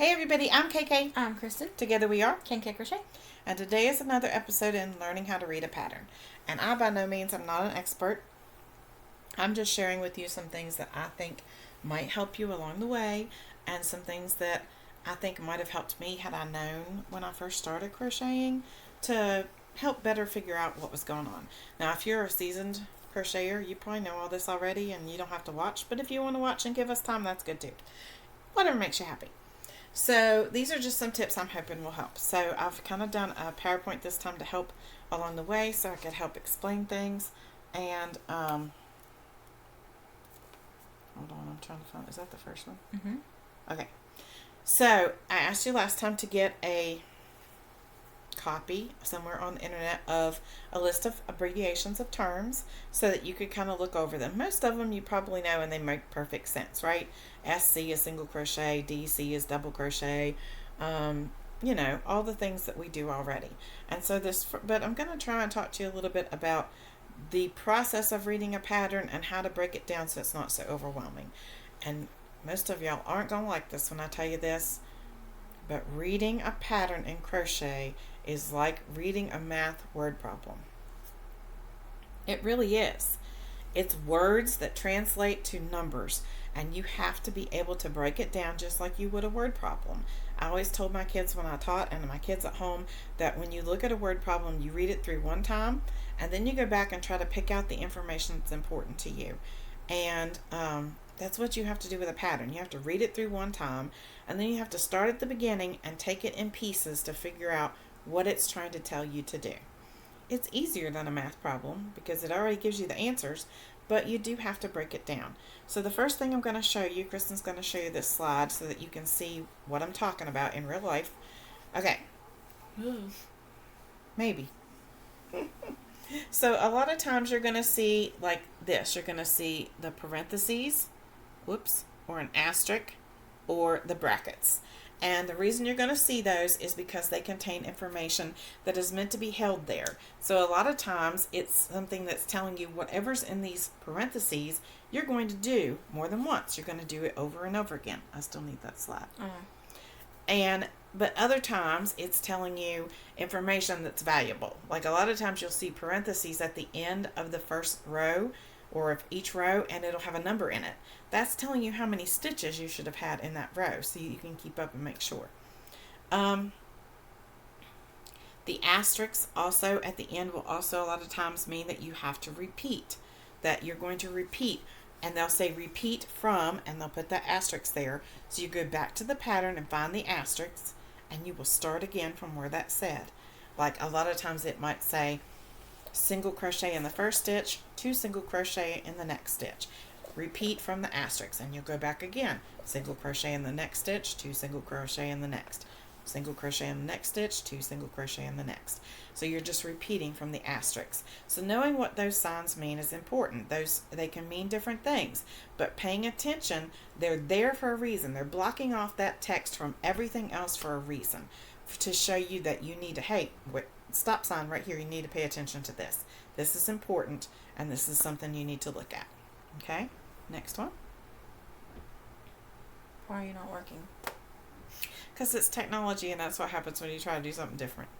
Hey everybody, I'm KK. I'm Kristen. Together we are KK Crochet. And today is another episode in learning how to read a pattern. And I by no means am not an expert. I'm just sharing with you some things that I think might help you along the way, and some things that I think might have helped me had I known when I first started crocheting to help better figure out what was going on. Now if you're a seasoned crocheter, you probably know all this already and you don't have to watch, but if you want to watch and give us time, that's good too. Whatever makes you happy. So these are just some tips I'm hoping will help. So I've kind of done a PowerPoint this time to help along the way so I could help explain things. And hold on, I'm trying to find, is that the first one? Mm-hmm. Okay. So I asked you last time to get a copy somewhere on the internet of a list of abbreviations of terms so that you could kind of look over them. Most of them you probably know and they make perfect sense, right? SC is single crochet, DC is double crochet, you know, all the things that we do already. And so but I'm going to try and talk to you a little bit about the process of reading a pattern and how to break it down so it's not so overwhelming. And most of y'all aren't going to like this when I tell you this, but reading a pattern in crochet is like reading a math word problem. It really is. It's words that translate to numbers, and you have to be able to break it down just like you would a word problem. I always told my kids when I taught, and my kids at home, that when you look at a word problem, you read it through one time, and then you go back and try to pick out the information that's important to you. And that's what you have to do with a pattern. You have to read it through one time, and then you have to start at the beginning and take it in pieces to figure out what it's trying to tell you to do. It's easier than a math problem because it already gives you the answers, but you do have to break it down. So the first thing I'm going to show you, Kristen's going to show you this slide so that you can see what I'm talking about in real life. Okay. Maybe. So a lot of times you're going to see like this. You're going to see the parentheses, or an asterisk, or the brackets. And the reason you're going to see those is because they contain information that is meant to be held there. So a lot of times it's something that's telling you whatever's in these parentheses, you're going to do more than once. You're going to do it over and over again. I still need that slide. But other times it's telling you information that's valuable. Like a lot of times you'll see parentheses at the end of the first row or of each row, and it'll have a number in it. That's telling you how many stitches you should have had in that row so you can keep up and make sure. The asterisks also at the end will also a lot of times mean that you have to repeat, that you're going to repeat, and they'll say repeat from, and they'll put that asterisk there. So you go back to the pattern and find the asterisks, and you will start again from where that said. Like a lot of times it might say single crochet in the first stitch, 2 single crochet in the next stitch. Repeat from the asterisks, and you'll go back again. Single crochet in the next stitch, 2 single crochet in the next. Single crochet in the next stitch, 2 single crochet in the next. So you're just repeating from the asterisks. So knowing what those signs mean is important. They can mean different things, but paying attention, they're there for a reason. They're blocking off that text from everything else for a reason, to show you that you need to, hey, stop sign right here, you need to pay attention to this. This is important, and this is something you need to look at. Okay, next one. Why are you not working? Because it's technology, and that's what happens when you try to do something different.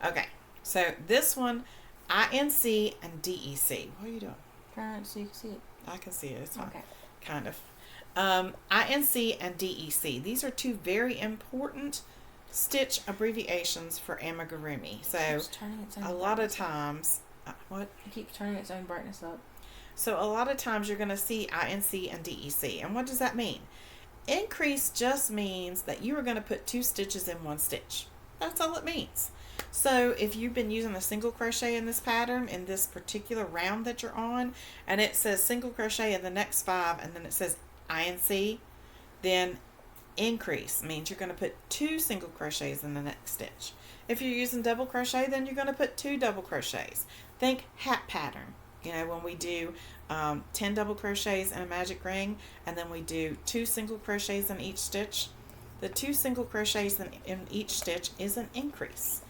Okay, so this one, INC and DEC. What are you doing? Trying so you can see it. I can see it. It's fine. Okay. Kind of. INC and DEC. These are two very important stitch abbreviations for amigurumi. So a lot of times, what? It keeps turning its own brightness up. So a lot of times you're going to see INC and DEC. And what does that mean? Increase just means that you are going to put 2 stitches in 1 stitch. That's all it means. So if you've been using a single crochet in this pattern, in this particular round that you're on, and it says single crochet in the next 5, and then it says INC, then increase means you're going to put 2 single crochets in the next stitch. If you're using double crochet, then you're going to put 2 double crochets. Think hat pattern. You know, when we do 10 double crochets in a magic ring, and then we do 2 single crochets in each stitch, the 2 single crochets in each stitch is an increase.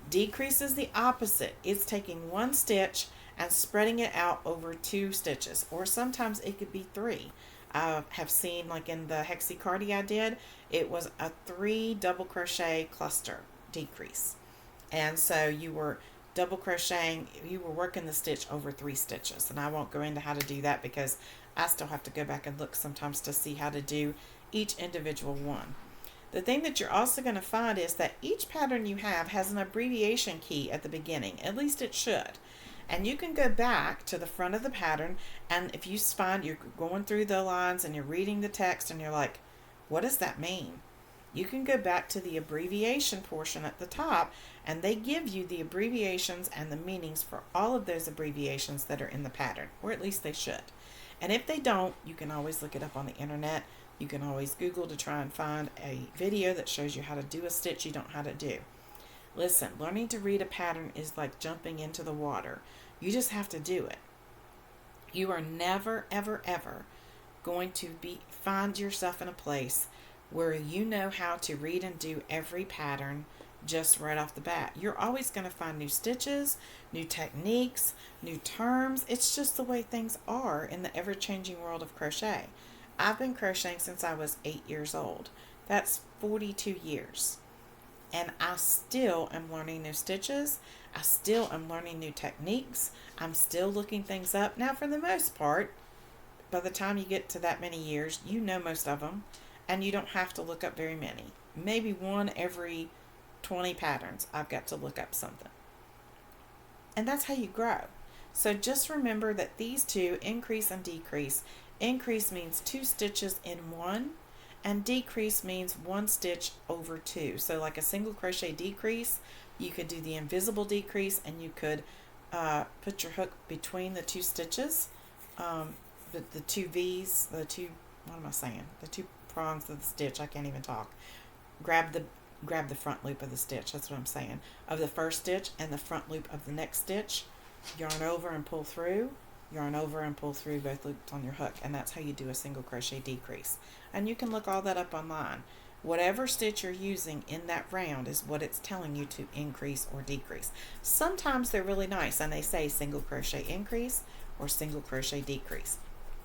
Decrease is the opposite. It's taking 1 stitch and spreading it out over 2 stitches, or sometimes it could be 3. I have seen, like in the hexacardi I did, it was a 3 double crochet cluster decrease. And so you were double crocheting, you were working the stitch over 3 stitches. And I won't go into how to do that because I still have to go back and look sometimes to see how to do each individual one. The thing that you're also going to find is that each pattern you have has an abbreviation key at the beginning. At least it should. And you can go back to the front of the pattern, and if you find you're going through the lines and you're reading the text and you're like, what does that mean? You can go back to the abbreviation portion at the top, and they give you the abbreviations and the meanings for all of those abbreviations that are in the pattern, or at least they should. And if they don't, you can always look it up on the internet. You can always Google to try and find a video that shows you how to do a stitch you don't know how to do. Listen, learning to read a pattern is like jumping into the water. You just have to do it. You are never, ever, ever going to find yourself in a place where you know how to read and do every pattern just right off the bat. You're always going to find new stitches, new techniques, new terms. It's just the way things are in the ever-changing world of crochet. I've been crocheting since I was 8 years old. That's 42 years. And I still am learning new stitches. I still am learning new techniques. I'm still looking things up. Now, for the most part, by the time you get to that many years, you know most of them. And you don't have to look up very many. Maybe one every 20 patterns, I've got to look up something. And that's how you grow. So just remember that these two, increase and decrease. Increase means 2 stitches in one, and decrease means 1 stitch over 2. So like a single crochet decrease, you could do the invisible decrease, and you could put your hook between the 2 stitches, the 2 V's, the 2, what am I saying? The 2 prongs of the stitch. I can't even talk. Grab the front loop of the stitch. That's what I'm saying. Of the first stitch and the front loop of the next stitch. Yarn over and pull through. Yarn over and pull through both loops on your hook, and that's how you do a single crochet decrease. And you can look all that up online. Whatever stitch you're using in that round is what it's telling you to increase or decrease. Sometimes they're really nice and they say single crochet increase or single crochet decrease,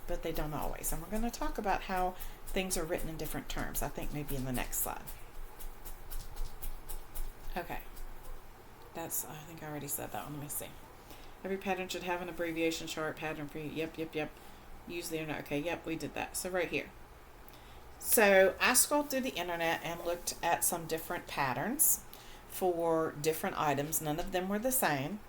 but they don't always. And we're going to talk about how things are written in different terms, I think maybe in the next slide. Okay, I think I already said that one. Let me see. Every pattern should have an abbreviation chart pattern for you. Yep. Use the internet. Okay, yep, we did that. So right here. So I scrolled through the internet and looked at some different patterns for different items. None of them were the same.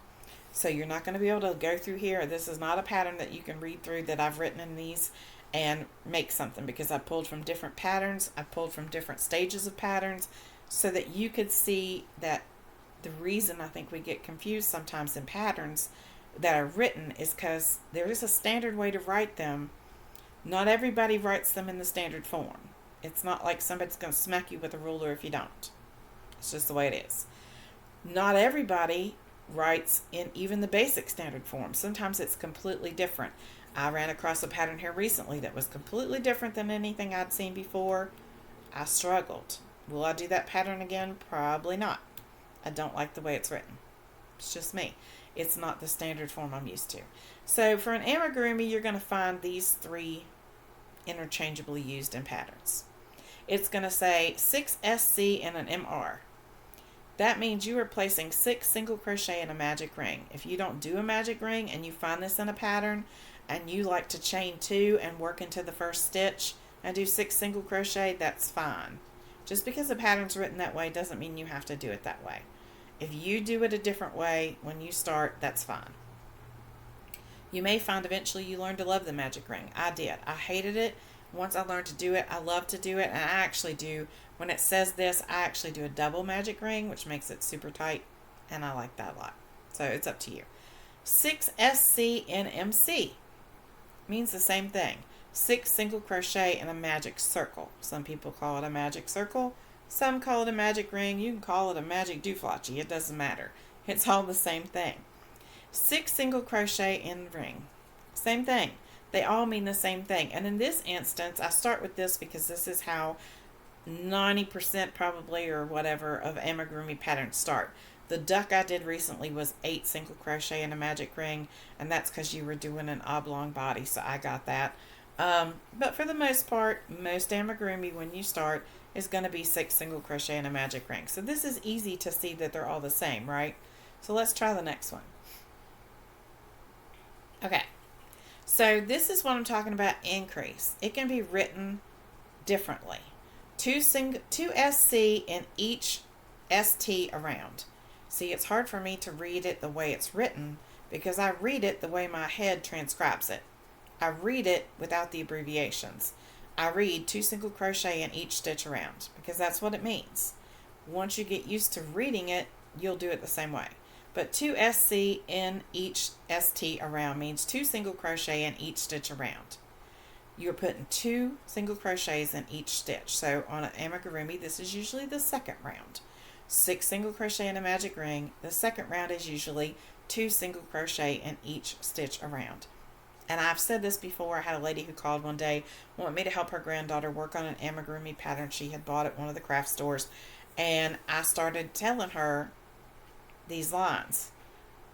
So you're not going to be able to go through here. This is not a pattern that you can read through that I've written in these and make something, because I pulled from different patterns. I pulled from different stages of patterns so that you could see that the reason I think we get confused sometimes in patterns that are written is because there is a standard way to write them. Not everybody writes them in the standard form. It's not like somebody's going to smack you with a ruler if you don't. It's just the way it is. Not everybody writes in even the basic standard form. Sometimes it's completely different. I ran across a pattern here recently that was completely different than anything I'd seen before. I struggled. Will I do that pattern again? Probably not. I don't like the way it's written. It's just me. It's not the standard form I'm used to. So for an amigurumi, you're going to find these 3 interchangeably used in patterns. It's going to say 6 SC and an MR. That means you are placing 6 single crochet in a magic ring. If you don't do a magic ring and you find this in a pattern and you like to chain 2 and work into the first stitch and do 6 single crochet, that's fine. Just because the pattern's written that way doesn't mean you have to do it that way. If you do it a different way when you start, that's fine. You may find eventually you learn to love the magic ring. I did. I hated it. Once I learned to do it, I love to do it. And I actually do, when it says this, I actually do a double magic ring, which makes it super tight. And I like that a lot. So it's up to you. 6 SC and MC means the same thing. 6 single crochet in a magic circle. Some people call it a magic circle. Some call it a magic ring. You can call it a magic dooflachi. It doesn't matter. It's all the same thing. 6 single crochet in ring. Same thing. They all mean the same thing. And in this instance, I start with this because this is how 90% probably or whatever of amigurumi patterns start. The duck I did recently was 8 single crochet in a magic ring, and that's because you were doing an oblong body, so I got that. But for the most part, most amigurumi when you start is going to be 6 single crochet and a magic ring. So this is easy to see that they're all the same, right? So let's try the next one. Okay, so this is what I'm talking about, increase. It can be written differently. Two SC in each ST around. See, it's hard for me to read it the way it's written because I read it the way my head transcribes it. I read it without the abbreviations. I read 2 single crochet in each stitch around because that's what it means. Once you get used to reading it, you'll do it the same way. But 2 SC in each ST around means 2 single crochet in each stitch around. You're putting 2 single crochets in each stitch. So on an amigurumi, this is usually the second round. 6 single crochet in a magic ring. The second round is usually 2 single crochet in each stitch around. And I've said this before. I had a lady who called one day, wanted me to help her granddaughter work on an amigurumi pattern she had bought at one of the craft stores. And I started telling her these lines.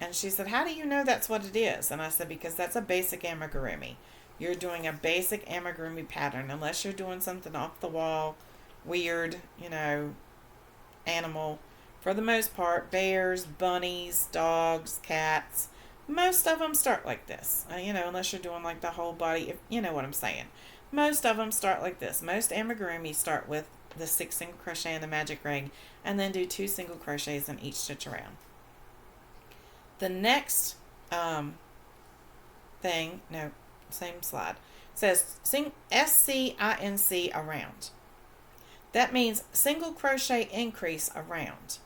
And she said, how do you know that's what it is? And I said, because that's a basic amigurumi. You're doing a basic amigurumi pattern. Unless you're doing something off the wall, weird, animal. For the most part, bears, bunnies, dogs, cats, most of them start like this. Unless you're doing like the whole body, if you know what I'm saying. Most of them start like this. Most amigurumis start with the 6 single crochet in the magic ring and then do 2 single crochets in each stitch around. The next same slide, says SCINC around. That means single crochet increase around.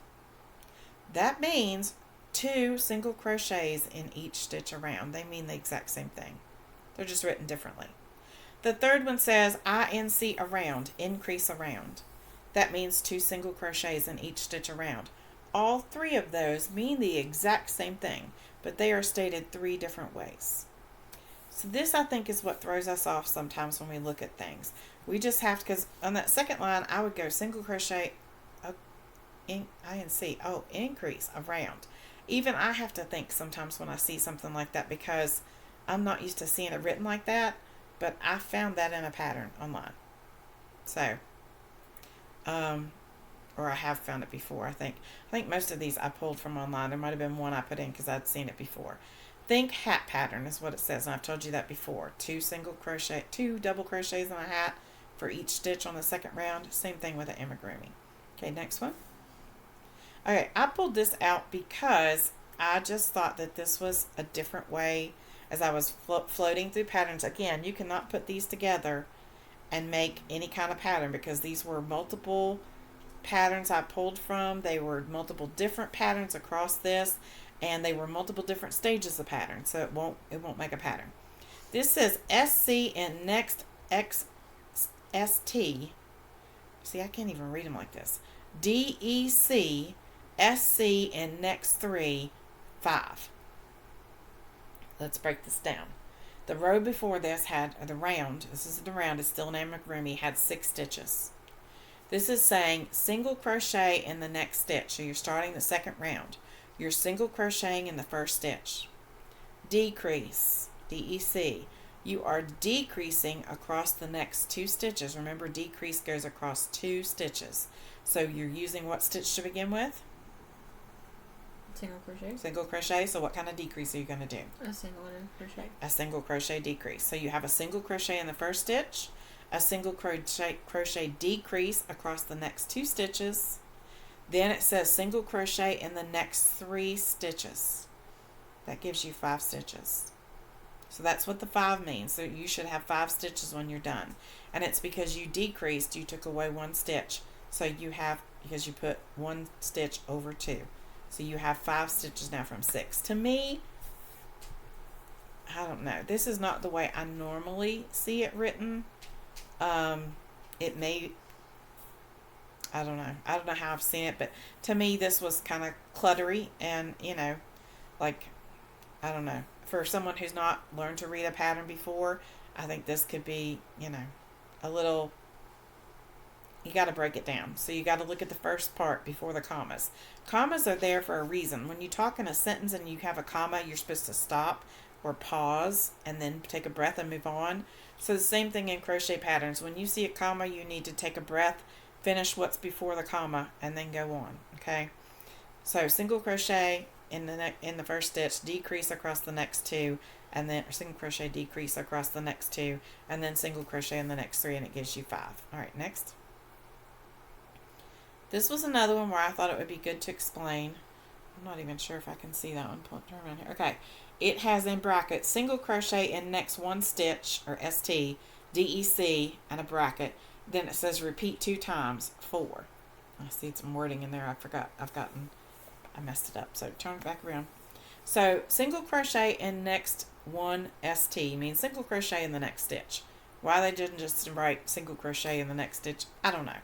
That means 2 single crochets in each stitch around. They mean the exact same thing. They're just written differently. The third one says INC around, increase around. That means 2 single crochets in each stitch around. All 3 of those mean the exact same thing, but they are stated 3 different ways. So this, I think, is what throws us off sometimes when we look at things. We just have to, because on that second line, I would go single crochet, INC, increase around. Even I have to think sometimes when I see something like that because I'm not used to seeing it written like that, but I found that in a pattern online. So, or I have found it before, I think. I think most of these I pulled from online. There might have been one I put in because I'd seen it before. Think hat pattern is what it says, and I've told you that before. 2 double crochets in a hat for each stitch on the second round. Same thing with an amigurumi. Okay, next one. Okay, I pulled this out because I just thought that this was a different way as I was floating through patterns. Again, you cannot put these together and make any kind of pattern because these were multiple patterns I pulled from. They were multiple different patterns across this, and they were multiple different stages of pattern, so it won't make a pattern. This says SC and next XST. See, I can't even read them like this. DEC, SC, and next 3, 5. Let's break this down. The row before this had the round. This is the round. It's still an amigurumi. Had 6 stitches. This is saying single crochet in the next stitch. So you're starting the second round. You're single crocheting in the first stitch. Decrease, DEC. You are decreasing across the next 2 stitches. Remember, decrease goes across 2 stitches. So you're using what stitch to begin with? Single crochet. Single crochet. So what kind of decrease are you going to do? A single crochet. A single crochet decrease. So you have a single crochet in the first stitch, a single crochet decrease across the next 2 stitches. Then it says single crochet in the next 3 stitches. That gives you 5 stitches. So that's what the 5 means. So you should have 5 stitches when you're done. And it's because you decreased, you took away 1 stitch. So you have, because you put 1 stitch over 2. So you have 5 stitches now from 6. To me, I don't know. This is not the way I normally see it written. It may, I don't know. I don't know how I've seen it, but to me this was kind of cluttery and, like, I don't know. For someone who's not learned to read a pattern before, I think this could be, a little, you got to break it down. So you got to look at the first part before the commas. Commas are there for a reason. When you talk in a sentence and you have a comma, you're supposed to stop. or pause and then take a breath and move on. So the same thing in crochet patterns. When you see a comma, you need to take a breath, finish what's before the comma, and then go on. Okay. So single crochet in the first stitch, decrease across the next two, and then single crochet, decrease across the next two, and then single crochet in the next three, and it gives you 5. All right, next. This was another one where I thought it would be good to explain. I'm not even sure if I can see that one. Turn around here. Okay. It has in brackets single crochet in next one stitch, or ST, DEC, and a bracket. Then it says repeat 2 times, 4. I see some wording in there. I messed it up. So turn it back around. So single crochet in next one ST means single crochet in the next stitch. Why they didn't just write single crochet in the next stitch, I don't know.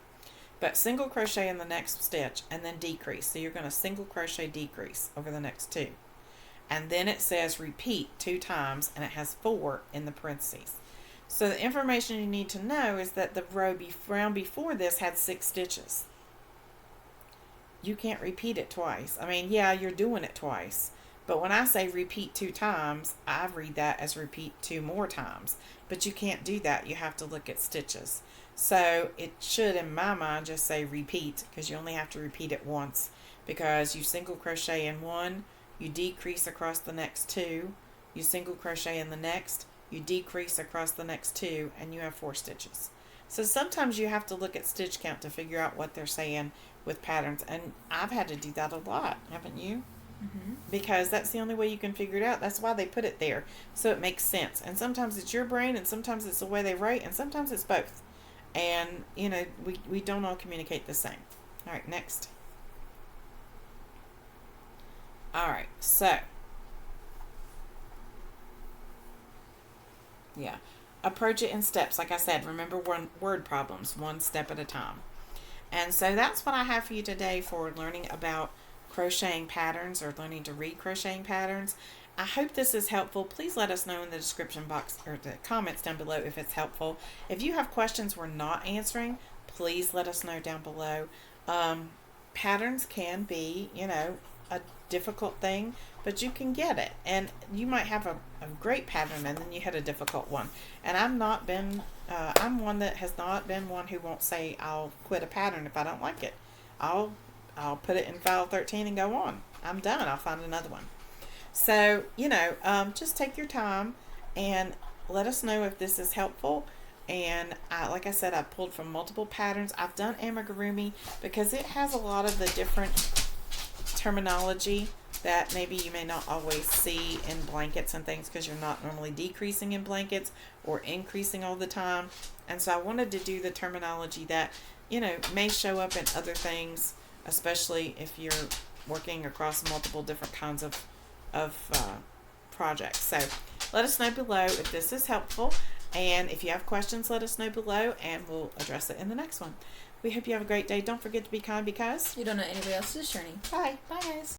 But single crochet in the next stitch and then decrease. So you're going to single crochet decrease over the next 2. And then it says repeat 2 times, and it has 4 in the parentheses. So the information you need to know is that the round before this had 6 stitches. You can't repeat it twice. I mean, yeah, you're doing it twice. But when I say repeat 2 times, I read that as repeat 2 more times. But you can't do that. You have to look at stitches. So it should, in my mind, just say repeat, because you only have to repeat it once. Because you single crochet in one, you decrease across the next 2, you single crochet in the next, you decrease across the next 2, and you have 4 stitches. So sometimes you have to look at stitch count to figure out what they're saying with patterns, and I've had to do that a lot, haven't you? Mm-hmm. Because that's the only way you can figure it out. That's why they put it there, so it makes sense. And sometimes it's your brain, and sometimes it's the way they write, and sometimes it's both. And, you know, we don't all communicate the same. All right, next. All right, so, yeah, approach it in steps. Like I said, remember word problems, one step at a time. And so that's what I have for you today for learning about crocheting patterns, or learning to read crocheting patterns. I hope this is helpful. Please let us know in the description box or the comments down below if it's helpful. If you have questions we're not answering, please let us know down below. Patterns can be, you know, a difficult thing, but you can get it. And you might have a great pattern and then you had a difficult one. And I'm one that has not been one who won't say I'll quit a pattern if I don't like it. I'll put it in file 13 and go on. I'm done. I'll find another one. So, you know, just take your time and let us know if this is helpful. And like I said, I pulled from multiple patterns. I've done amigurumi because it has a lot of the different terminology that maybe you may not always see in blankets and things, because you're not normally decreasing in blankets or increasing all the time. And so I wanted to do the terminology that, you know, may show up in other things, especially if you're working across multiple different kinds of projects. So let us know below if this is helpful, and if you have questions, let us know below and we'll address it in the next one. We hope you have a great day. Don't forget to be kind, because You don't know anybody else's journey. bye. Bye, guys.